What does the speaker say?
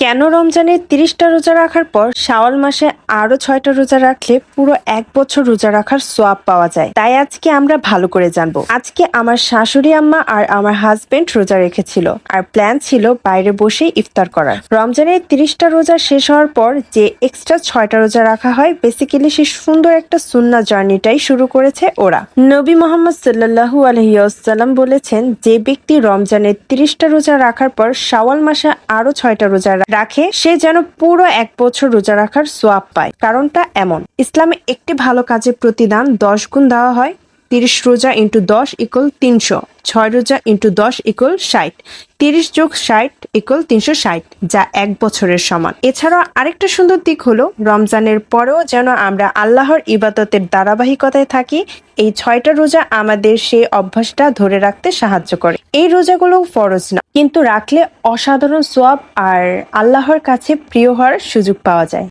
কেন রমজানের 30টা রোজা রাখার পর শাওয়াল মাসে আরো 6টা রোজা রাখলে পুরো 1 বছর রোজা রাখার সোয়াব পাওয়া যায়, তাই আজকে আমরা ভালো করে জানবো। আজকে আমার শাশুড়ি আম্মা আর আমার হাজবেন্ড রোজা রেখেছিল, আর প্ল্যান ছিল বাইরে বসেই ইফতার করার। রমজানের 30টা রোজা শেষ হওয়ার পর যে এক্সট্রা 6টা রোজা রাখা হয়, বেসিক্যালি সেই সুন্দর একটা সুন্নাহ জার্নিটাই শুরু করেছে ওরা। নবী মোহাম্মদ সাল্লাল্লাহু আলাইহি ওয়াসাল্লাম বলেছেন, যে ব্যক্তি রমজানের 30টা রোজা রাখার পর শাওয়াল মাসে আরো 6টা রোজা রাখে, সে যেন পুরো 1 বছর রোজা রাখার সোয়াব পায়। কারণটা এমন, ইসলামে একটি ভালো কাজের প্রতিদান 10 গুণ দেওয়া হয়। 30 রোজা ইন্টু 10 ইকুয়াল 300, 6 রোজা ইন্টু 10 ইকুয়াল 60, 30 যোগ 60 ইকুয়াল 360, যা 1 বছরের সমান। এছাড়াও আরেকটা সুন্দর দিক হলো, রমজানের পরেও যেন আমরা আল্লাহর ইবাদতের ধারাবাহিকতায় থাকি। এই 6টা রোজা আমাদের সেই অভ্যাসটা ধরে রাখতে সাহায্য করে। এই রোজাগুলো ফরজ না, কিন্তু রাখলে অসাধারণ সোয়াব আর আল্লাহর কাছে প্রিয় হওয়ার সুযোগ পাওয়া যায়।